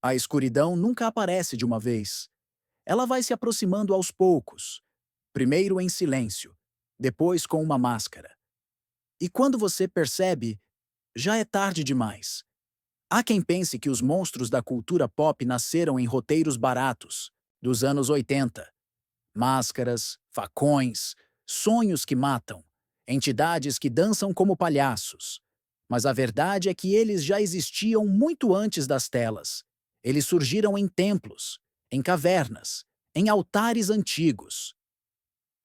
A escuridão nunca aparece de uma vez. Ela vai se aproximando aos poucos, primeiro em silêncio, depois com uma máscara. E quando você percebe, já é tarde demais. Há quem pense que os monstros da cultura pop nasceram em roteiros baratos, dos anos 80. Máscaras, facões, sonhos que matam, entidades que dançam como palhaços. Mas a verdade é que eles já existiam muito antes das telas. Eles surgiram em templos, em cavernas, em altares antigos.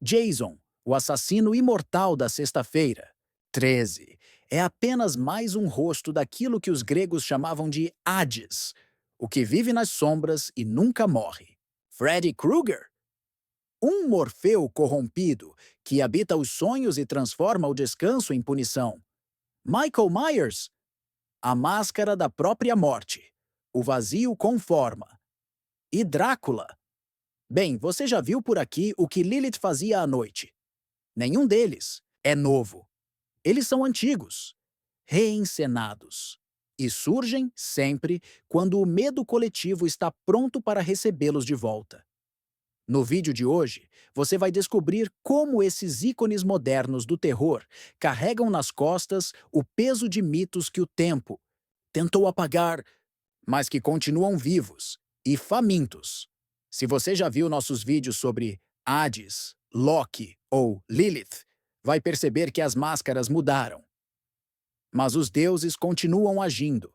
Jason, o assassino imortal da sexta-feira, 13, é apenas mais um rosto daquilo que os gregos chamavam de Hades, o que vive nas sombras e nunca morre. Freddy Krueger, um Morfeu corrompido que habita os sonhos e transforma o descanso em punição. Michael Myers, a máscara da própria morte. O vazio com forma. E Drácula. Bem, você já viu por aqui o que Lilith fazia à noite. Nenhum deles é novo. Eles são antigos, reencenados. E surgem sempre quando o medo coletivo está pronto para recebê-los de volta. No vídeo de hoje, você vai descobrir como esses ícones modernos do terror carregam nas costas o peso de mitos que o tempo tentou apagar, mas que continuam vivos e famintos. Se você já viu nossos vídeos sobre Hades, Loki ou Lilith, vai perceber que as máscaras mudaram. Mas os deuses continuam agindo.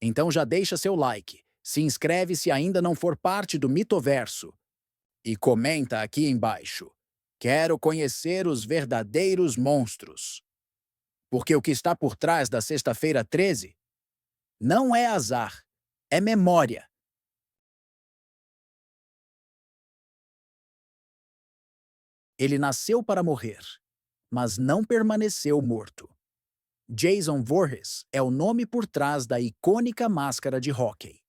Então já deixa seu like, se inscreve se ainda não for parte do mitoverso e comenta aqui embaixo. Quero conhecer os verdadeiros monstros. Porque o que está por trás da Sexta-feira 13 não é azar, é memória. Ele nasceu para morrer, mas não permaneceu morto. Jason Voorhees é o nome por trás da icônica máscara de hóquei.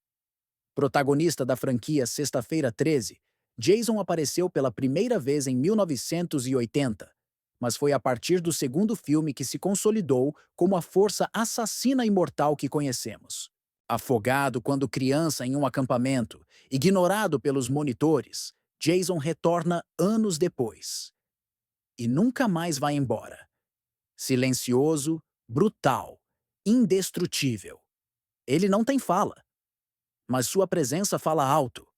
Protagonista da franquia Sexta-feira 13, Jason apareceu pela primeira vez em 1980, mas foi a partir do segundo filme que se consolidou como a força assassina imortal que conhecemos. Afogado quando criança em um acampamento, ignorado pelos monitores, Jason retorna anos depois. E nunca mais vai embora. Silencioso, brutal, indestrutível. Ele não tem fala, mas sua presença fala alto.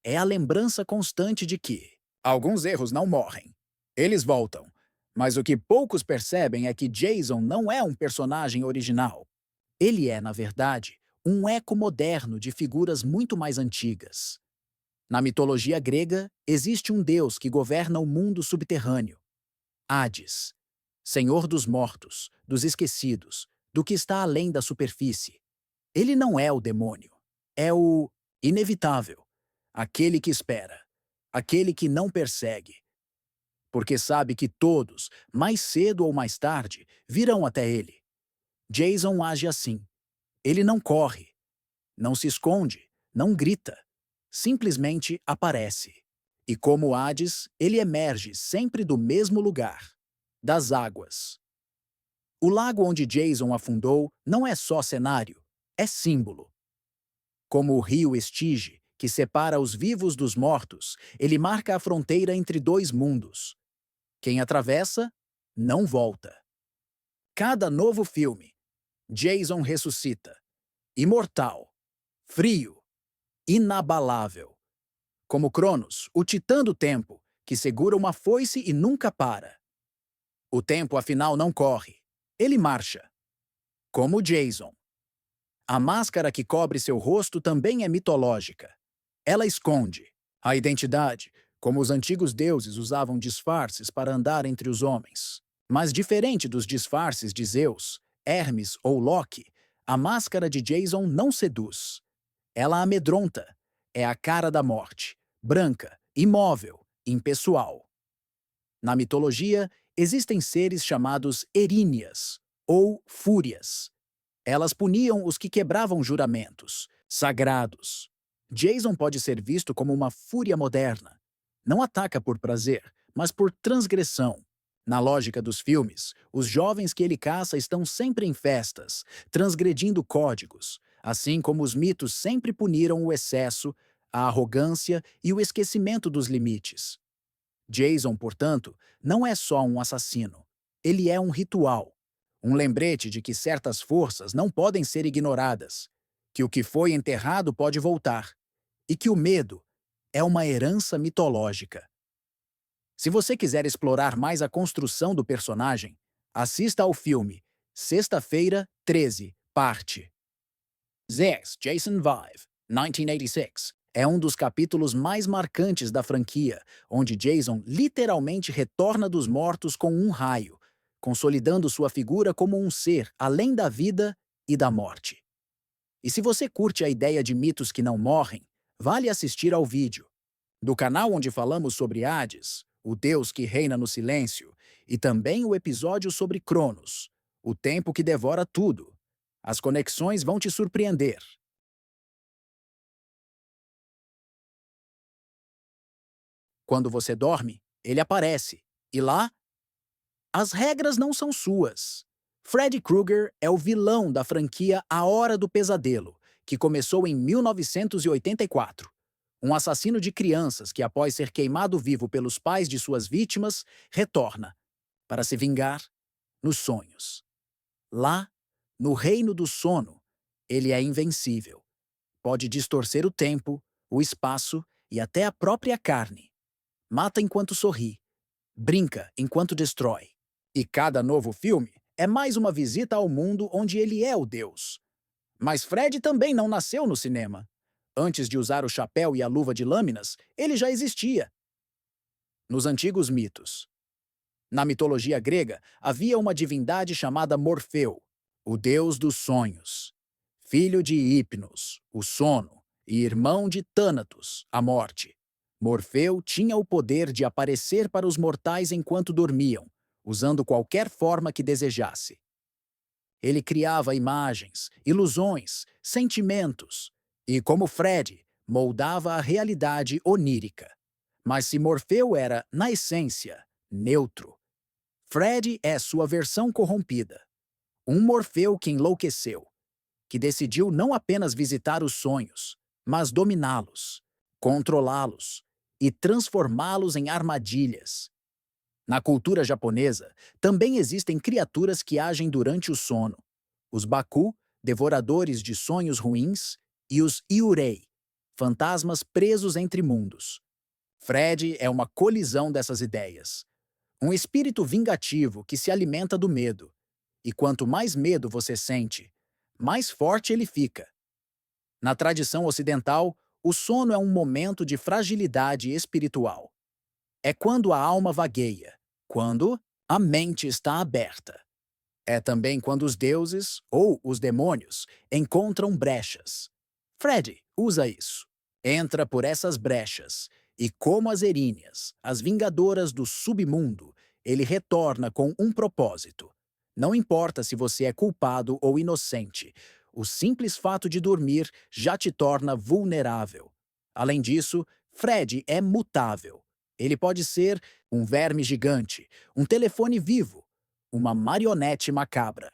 É a lembrança constante de que alguns erros não morrem. Eles voltam. Mas o que poucos percebem é que Jason não é um personagem original. Ele é, na verdade, um eco moderno de figuras muito mais antigas. Na mitologia grega, existe um deus que governa o mundo subterrâneo, Hades, senhor dos mortos, dos esquecidos, do que está além da superfície. Ele não é o demônio, é o inevitável, aquele que espera, aquele que não persegue, porque sabe que todos, mais cedo ou mais tarde, virão até ele. Jason age assim. Ele não corre, não se esconde, não grita. Simplesmente aparece. E como Hades, ele emerge sempre do mesmo lugar, das águas. O lago onde Jason afundou não é só cenário, é símbolo. Como o rio Estige, que separa os vivos dos mortos, ele marca a fronteira entre dois mundos. Quem atravessa, não volta. Cada novo filme, Jason ressuscita. Imortal, frio, inabalável. Como Cronos, o titã do tempo, que segura uma foice e nunca para. O tempo, afinal, não corre. Ele marcha. Como Jason. A máscara que cobre seu rosto também é mitológica. Ela esconde a identidade, como os antigos deuses usavam disfarces para andar entre os homens. Mas diferente dos disfarces de Zeus, Hermes ou Loki, a máscara de Jason não seduz. Ela amedronta. É a cara da morte, branca, imóvel, impessoal. Na mitologia, existem seres chamados Eríneas, ou Fúrias. Elas puniam os que quebravam juramentos, sagrados. Jason pode ser visto como uma fúria moderna. Não ataca por prazer, mas por transgressão. Na lógica dos filmes, os jovens que ele caça estão sempre em festas, transgredindo códigos, assim como os mitos sempre puniram o excesso, a arrogância e o esquecimento dos limites. Jason, portanto, não é só um assassino. Ele é um ritual, um lembrete de que certas forças não podem ser ignoradas, que o que foi enterrado pode voltar, e que o medo é uma herança mitológica. Se você quiser explorar mais a construção do personagem, assista ao filme Sexta-feira, 13, parte 6, Jason Vive, 1986. É um dos capítulos mais marcantes da franquia, onde Jason literalmente retorna dos mortos com um raio, consolidando sua figura como um ser além da vida e da morte. E se você curte a ideia de mitos que não morrem, vale assistir ao vídeo do canal onde falamos sobre Hades, o deus que reina no silêncio, e também o episódio sobre Cronos, o tempo que devora tudo. As conexões vão te surpreender. Quando você dorme, ele aparece. E lá, as regras não são suas. Freddy Krueger é o vilão da franquia A Hora do Pesadelo, que começou em 1984. Um assassino de crianças que, após ser queimado vivo pelos pais de suas vítimas, retorna para se vingar nos sonhos. Lá, no reino do sono, ele é invencível. Pode distorcer o tempo, o espaço e até a própria carne. Mata enquanto sorri, brinca enquanto destrói. E cada novo filme é mais uma visita ao mundo onde ele é o deus. Mas Fred também não nasceu no cinema. Antes de usar o chapéu e a luva de lâminas, ele já existia. Nos antigos mitos. Na mitologia grega, havia uma divindade chamada Morfeu, o deus dos sonhos. Filho de Hipnos, o sono, e irmão de Tânatos, a morte. Morfeu tinha o poder de aparecer para os mortais enquanto dormiam, usando qualquer forma que desejasse. Ele criava imagens, ilusões, sentimentos, e, como Fred, moldava a realidade onírica. Mas se Morfeu era, na essência, neutro, Fred é sua versão corrompida. Um Morfeu que enlouqueceu, que decidiu não apenas visitar os sonhos, mas dominá-los, controlá-los e transformá-los em armadilhas. Na cultura japonesa, também existem criaturas que agem durante o sono. Os Baku, devoradores de sonhos ruins, e os Yurei, fantasmas presos entre mundos. Fred é uma colisão dessas ideias. Um espírito vingativo que se alimenta do medo. E quanto mais medo você sente, mais forte ele fica. Na tradição ocidental, o sono é um momento de fragilidade espiritual. É quando a alma vagueia, quando a mente está aberta. É também quando os deuses, ou os demônios, encontram brechas. Freddy usa isso. Entra por essas brechas, e como as Eríneas, as vingadoras do submundo, ele retorna com um propósito. Não importa se você é culpado ou inocente, o simples fato de dormir já te torna vulnerável. Além disso, Fred é mutável. Ele pode ser um verme gigante, um telefone vivo, uma marionete macabra.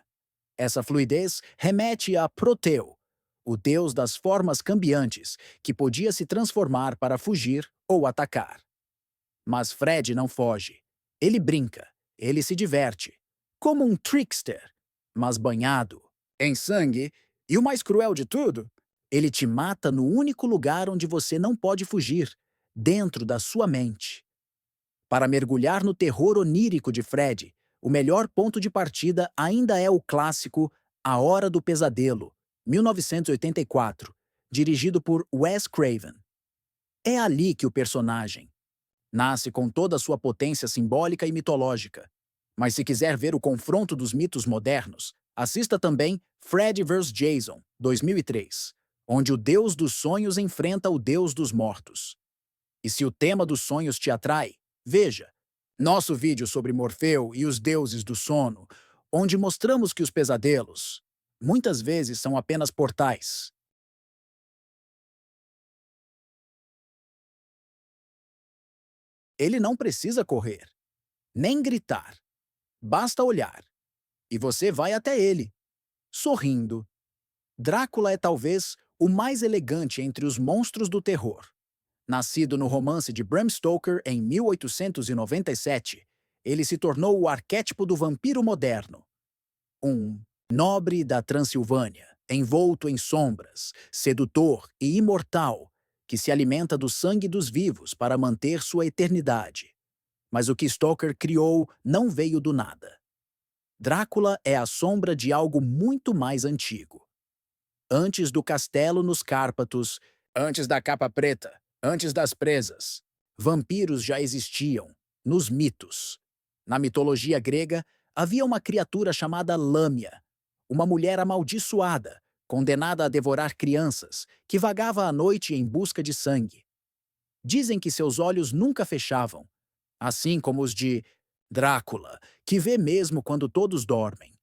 Essa fluidez remete a Proteu, o deus das formas cambiantes, que podia se transformar para fugir ou atacar. Mas Fred não foge. Ele brinca, ele se diverte, como um trickster, mas banhado em sangue, e o mais cruel de tudo, ele te mata no único lugar onde você não pode fugir, dentro da sua mente. Para mergulhar no terror onírico de Fred, o melhor ponto de partida ainda é o clássico A Hora do Pesadelo, 1984, dirigido por Wes Craven. É ali que o personagem nasce com toda a sua potência simbólica e mitológica. Mas se quiser ver o confronto dos mitos modernos, assista também Freddy vs. Jason, 2003, onde o deus dos sonhos enfrenta o deus dos mortos. E se o tema dos sonhos te atrai, veja nosso vídeo sobre Morfeu e os deuses do sono, onde mostramos que os pesadelos muitas vezes são apenas portais. Ele não precisa correr, nem gritar. Basta olhar, e você vai até ele, sorrindo, Drácula é talvez o mais elegante entre os monstros do terror. Nascido no romance de Bram Stoker em 1897, ele se tornou o arquétipo do vampiro moderno. Um nobre da Transilvânia, envolto em sombras, sedutor e imortal, que se alimenta do sangue dos vivos para manter sua eternidade. Mas o que Stoker criou não veio do nada. Drácula é a sombra de algo muito mais antigo. Antes do castelo nos Cárpatos, antes da capa preta, antes das presas, vampiros já existiam, nos mitos. Na mitologia grega, havia uma criatura chamada Lâmia, uma mulher amaldiçoada, condenada a devorar crianças, que vagava à noite em busca de sangue. Dizem que seus olhos nunca fechavam, assim como os de Drácula, que vê mesmo quando todos dormem.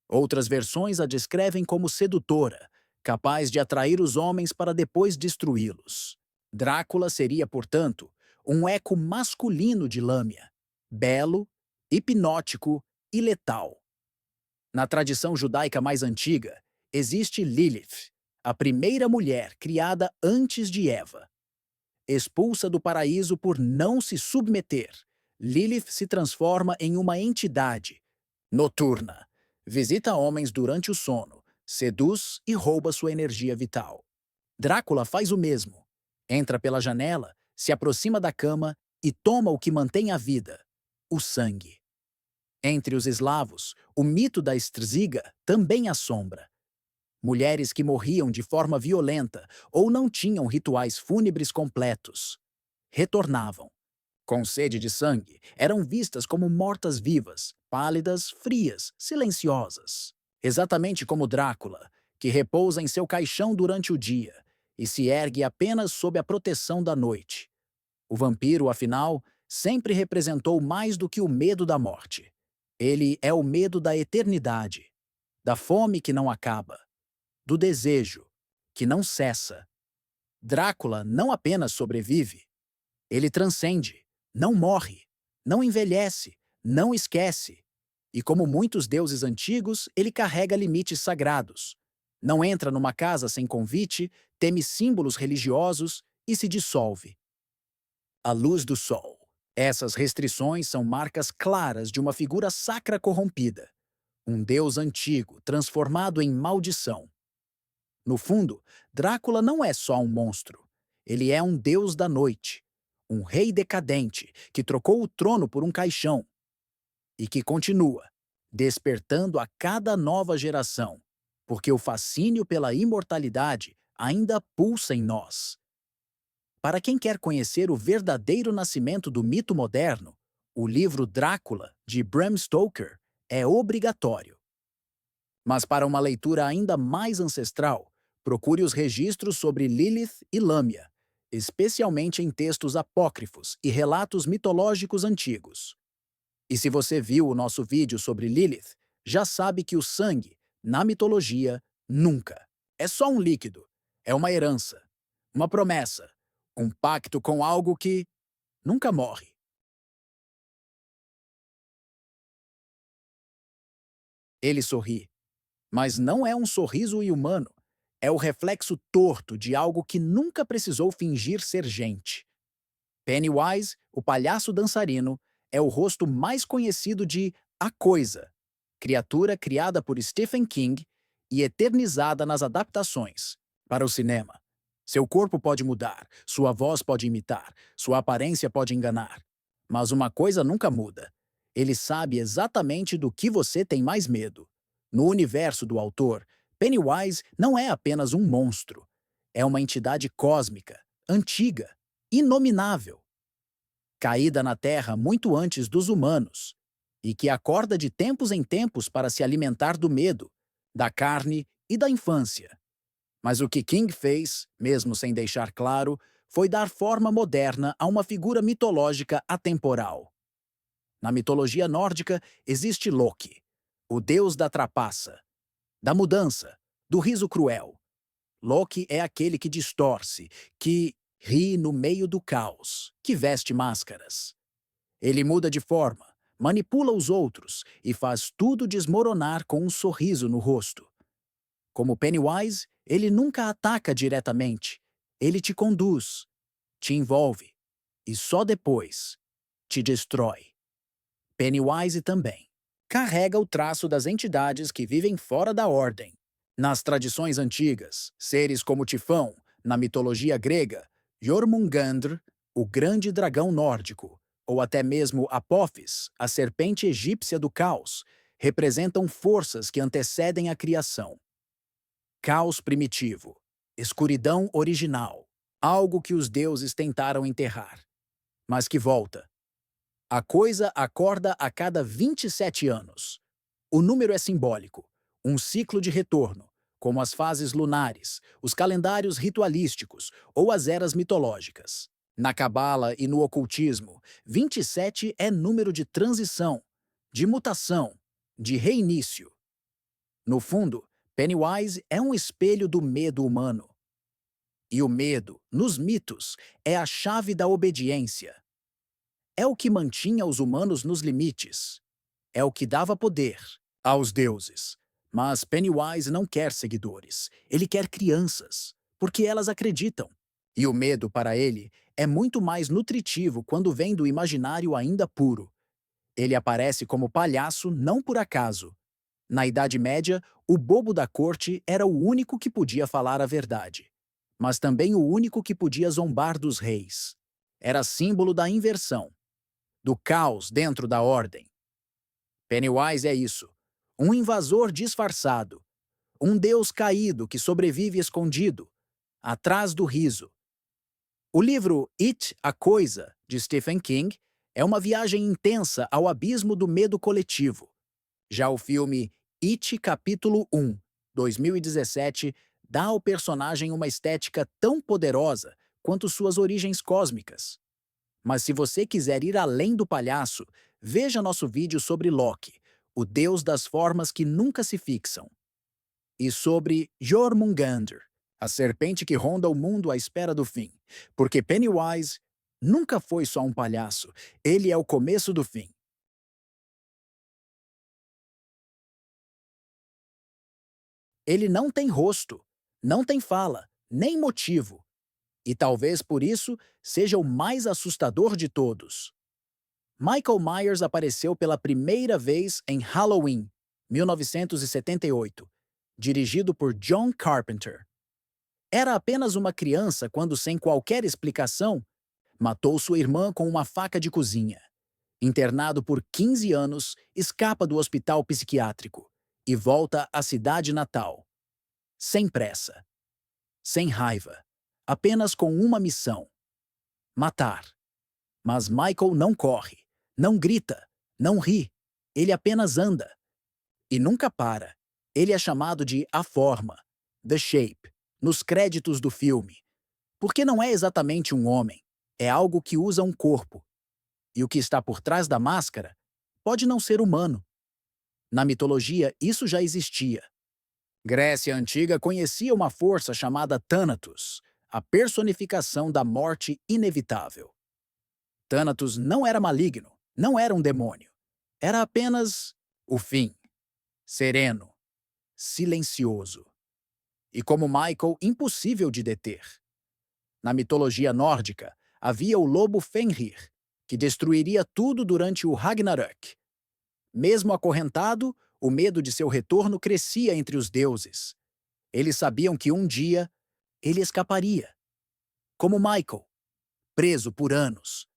Outras versões a descrevem como sedutora, capaz de atrair os homens para depois destruí-los. Drácula seria, portanto, um eco masculino de Lâmia, belo, hipnótico e letal. Na tradição judaica mais antiga, existe Lilith, a primeira mulher criada antes de Eva. Expulsa do paraíso por não se submeter, Lilith se transforma em uma entidade noturna. Visita homens durante o sono, seduz e rouba sua energia vital. Drácula faz o mesmo. Entra pela janela, se aproxima da cama e toma o que mantém a vida: o sangue. Entre os eslavos, o mito da Estrziga também assombra. Mulheres que morriam de forma violenta ou não tinham rituais fúnebres completos. Retornavam. Com sede de sangue, eram vistas como mortas-vivas, pálidas, frias, silenciosas. Exatamente como Drácula, que repousa em seu caixão durante o dia e se ergue apenas sob a proteção da noite. O vampiro, afinal, sempre representou mais do que o medo da morte. Ele é o medo da eternidade, da fome que não acaba, do desejo que não cessa. Drácula não apenas sobrevive, ele transcende, não morre, não envelhece, não esquece. E como muitos deuses antigos, ele carrega limites sagrados. Não entra numa casa sem convite, teme símbolos religiosos e se dissolve. A luz do sol. Essas restrições são marcas claras de uma figura sacra corrompida. Um deus antigo, transformado em maldição. No fundo, Drácula não é só um monstro. Ele é um deus da noite. Um rei decadente que trocou o trono por um caixão. E que continua, despertando a cada nova geração. Porque o fascínio pela imortalidade ainda pulsa em nós. Para quem quer conhecer o verdadeiro nascimento do mito moderno, o livro Drácula, de Bram Stoker, é obrigatório. Mas para uma leitura ainda mais ancestral, procure os registros sobre Lilith e Lâmia, especialmente em textos apócrifos e relatos mitológicos antigos. E se você viu o nosso vídeo sobre Lilith, já sabe que o sangue, na mitologia, nunca. É só um líquido. É uma herança. Uma promessa. Um pacto com algo que nunca morre. Ele sorri. Mas não é um sorriso humano. É o reflexo torto de algo que nunca precisou fingir ser gente. Pennywise, o palhaço dançarino, é o rosto mais conhecido de A Coisa, criatura criada por Stephen King e eternizada nas adaptações para o cinema. Seu corpo pode mudar, sua voz pode imitar, sua aparência pode enganar. Mas uma coisa nunca muda. Ele sabe exatamente do que você tem mais medo. No universo do autor, Pennywise não é apenas um monstro. É uma entidade cósmica, antiga, inominável, caída na Terra muito antes dos humanos, e que acorda de tempos em tempos para se alimentar do medo, da carne e da infância. Mas o que King fez, mesmo sem deixar claro, foi dar forma moderna a uma figura mitológica atemporal. Na mitologia nórdica existe Loki, o deus da trapaça, da mudança, do riso cruel. Loki é aquele que distorce, que ri no meio do caos, que veste máscaras. Ele muda de forma, manipula os outros e faz tudo desmoronar com um sorriso no rosto. Como Pennywise, ele nunca ataca diretamente. Ele te conduz, te envolve e só depois te destrói. Pennywise também carrega o traço das entidades que vivem fora da ordem. Nas tradições antigas, seres como Tifão, na mitologia grega, Jormungandr, o grande dragão nórdico, ou até mesmo Apophis, a serpente egípcia do caos, representam forças que antecedem a criação. Caos primitivo, escuridão original, algo que os deuses tentaram enterrar, mas que volta. A coisa acorda a cada 27 anos. O número é simbólico, um ciclo de retorno, como as fases lunares, os calendários ritualísticos ou as eras mitológicas. Na cabala e no ocultismo, 27 é número de transição, de mutação, de reinício. No fundo, Pennywise é um espelho do medo humano. E o medo, nos mitos, é a chave da obediência. É o que mantinha os humanos nos limites. É o que dava poder aos deuses. Mas Pennywise não quer seguidores. Ele quer crianças, porque elas acreditam. E o medo, para ele, é muito mais nutritivo quando vem do imaginário ainda puro. Ele aparece como palhaço não por acaso. Na Idade Média, o bobo da corte era o único que podia falar a verdade, mas também o único que podia zombar dos reis. Era símbolo da inversão, do caos dentro da ordem. Pennywise é isso, um invasor disfarçado, um deus caído que sobrevive escondido, atrás do riso. O livro It, a Coisa, de Stephen King, é uma viagem intensa ao abismo do medo coletivo. Já o filme It Capítulo 1, 2017, dá ao personagem uma estética tão poderosa quanto suas origens cósmicas. Mas se você quiser ir além do palhaço, veja nosso vídeo sobre Loki, o deus das formas que nunca se fixam. E sobre Jormungandr, a serpente que ronda o mundo à espera do fim. Porque Pennywise nunca foi só um palhaço, ele é o começo do fim. Ele não tem rosto, não tem fala, nem motivo. E talvez por isso seja o mais assustador de todos. Michael Myers apareceu pela primeira vez em Halloween, 1978, dirigido por John Carpenter. Era apenas uma criança quando, sem qualquer explicação, matou sua irmã com uma faca de cozinha. Internado por 15 anos, escapa do hospital psiquiátrico e volta à cidade natal. Sem pressa, sem raiva, apenas com uma missão: matar. Mas Michael não corre, não grita, não ri, ele apenas anda. E nunca para. Ele é chamado de A Forma, The Shape, nos créditos do filme. Porque não é exatamente um homem, é algo que usa um corpo. E o que está por trás da máscara pode não ser humano. Na mitologia, isso já existia. Grécia Antiga conhecia uma força chamada Thanatos, a personificação da morte inevitável. Thanatos não era maligno, não era um demônio. Era apenas o fim, sereno, silencioso. E como Michael, impossível de deter. Na mitologia nórdica, havia o lobo Fenrir, que destruiria tudo durante o Ragnarök. Mesmo acorrentado, o medo de seu retorno crescia entre os deuses. Eles sabiam que um dia ele escaparia. Como Michael, preso por anos,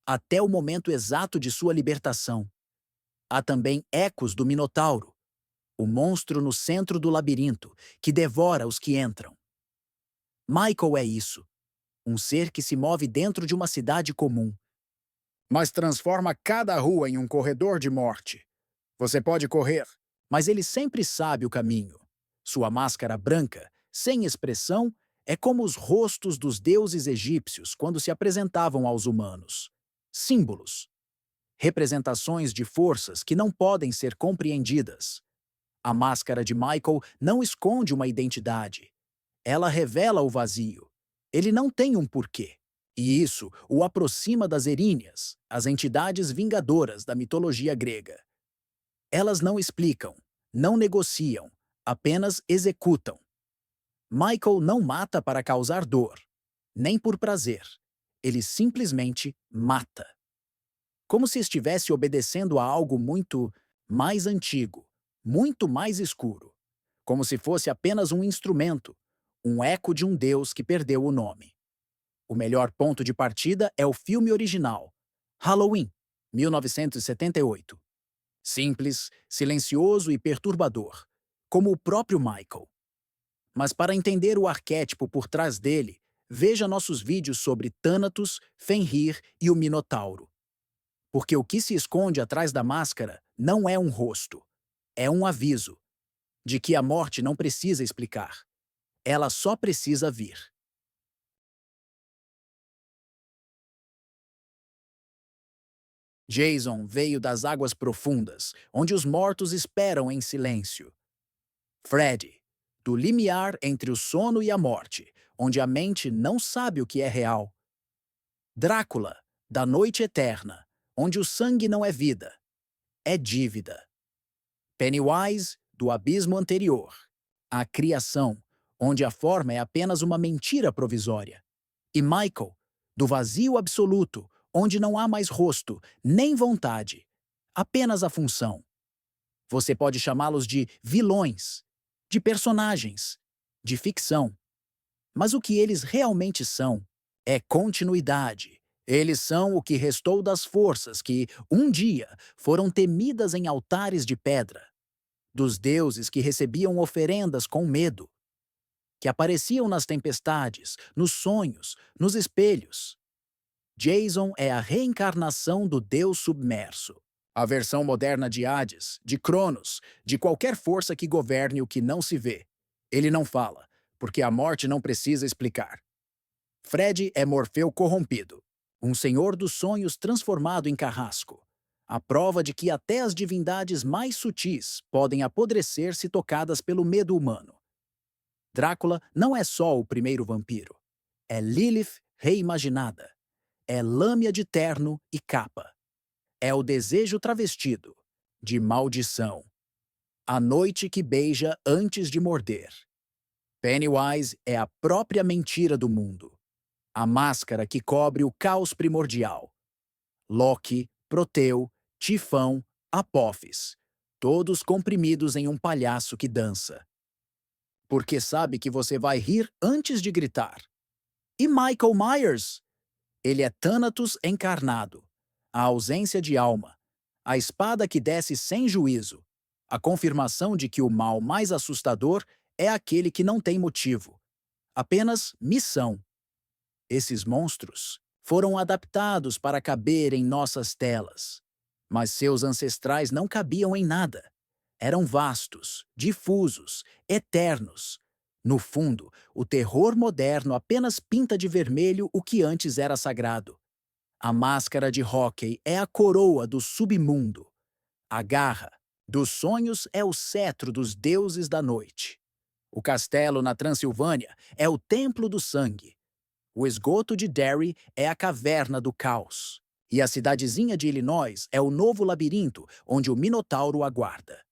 até o momento exato de sua libertação. Há também ecos do Minotauro, o monstro no centro do labirinto, que devora os que entram. Michael é isso, um ser que se move dentro de uma cidade comum, mas transforma cada rua em um corredor de morte. Você pode correr, mas ele sempre sabe o caminho. Sua máscara branca, sem expressão, é como os rostos dos deuses egípcios quando se apresentavam aos humanos. Símbolos. Representações de forças que não podem ser compreendidas. A máscara de Michael não esconde uma identidade. Ela revela o vazio. Ele não tem um porquê. E isso o aproxima das Eríneas, as entidades vingadoras da mitologia grega. Elas não explicam, não negociam, apenas executam. Michael não mata para causar dor, nem por prazer. Ele simplesmente mata. Como se estivesse obedecendo a algo muito mais antigo, muito mais escuro. Como se fosse apenas um instrumento, um eco de um Deus que perdeu o nome. O melhor ponto de partida é o filme original, Halloween, 1978. Simples, silencioso e perturbador, como o próprio Michael. Mas para entender o arquétipo por trás dele, veja nossos vídeos sobre Thanatos, Fenrir e o Minotauro. Porque o que se esconde atrás da máscara não é um rosto, é um aviso de que a morte não precisa explicar. Ela só precisa vir. Jason veio das águas profundas, onde os mortos esperam em silêncio. Freddy, do limiar entre o sono e a morte, onde a mente não sabe o que é real. Drácula, da noite eterna, onde o sangue não é vida, é dívida. Pennywise, do abismo anterior, a criação, onde a forma é apenas uma mentira provisória. E Michael, do vazio absoluto, onde não há mais rosto, nem vontade, apenas a função. Você pode chamá-los de vilões, de personagens, de ficção. Mas o que eles realmente são é continuidade. Eles são o que restou das forças que, um dia, foram temidas em altares de pedra, dos deuses que recebiam oferendas com medo, que apareciam nas tempestades, nos sonhos, nos espelhos. Jason é a reencarnação do Deus submerso. A versão moderna de Hades, de Cronos, de qualquer força que governe o que não se vê. Ele não fala, porque a morte não precisa explicar. Fred é Morfeu corrompido, um senhor dos sonhos transformado em carrasco. A prova de que até as divindades mais sutis podem apodrecer se tocadas pelo medo humano. Drácula não é só o primeiro vampiro. É Lilith reimaginada. É lâmina de terno e capa. É o desejo travestido, de maldição. A noite que beija antes de morder. Pennywise é a própria mentira do mundo. A máscara que cobre o caos primordial. Loki, Proteu, Tifão, Apophis. Todos comprimidos em um palhaço que dança. Porque sabe que você vai rir antes de gritar. E Michael Myers? Ele é Thanatos encarnado, a ausência de alma, a espada que desce sem juízo, a confirmação de que o mal mais assustador é aquele que não tem motivo, apenas missão. Esses monstros foram adaptados para caber em nossas telas, mas seus ancestrais não cabiam em nada. Eram vastos, difusos, eternos. No fundo, o terror moderno apenas pinta de vermelho o que antes era sagrado. A máscara de hóquei é a coroa do submundo. A garra dos sonhos é o cetro dos deuses da noite. O castelo na Transilvânia é o templo do sangue. O esgoto de Derry é a caverna do caos. E a cidadezinha de Illinois é o novo labirinto onde o Minotauro aguarda.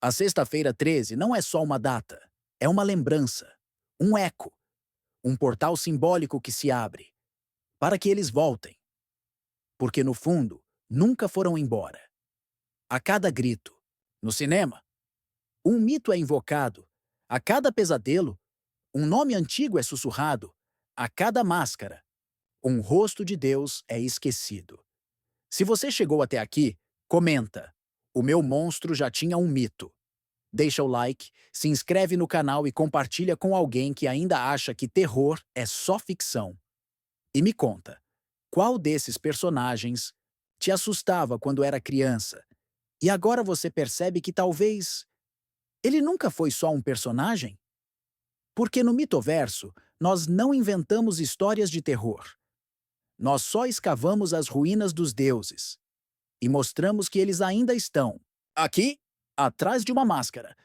A Sexta-feira 13 não é só uma data, é uma lembrança, um eco, um portal simbólico que se abre, para que eles voltem. Porque, no fundo, nunca foram embora. A cada grito, no cinema, um mito é invocado. A cada pesadelo, um nome antigo é sussurrado. A cada máscara, um rosto de Deus é esquecido. Se você chegou até aqui, comenta. O meu monstro já tinha um mito. Deixa o like, se inscreve no canal e compartilha com alguém que ainda acha que terror é só ficção. E me conta, qual desses personagens te assustava quando era criança? E agora você percebe que talvez ele nunca foi só um personagem? Porque no mitoverso, nós não inventamos histórias de terror. Nós só escavamos as ruínas dos deuses e mostramos que eles ainda estão aqui, atrás de uma máscara,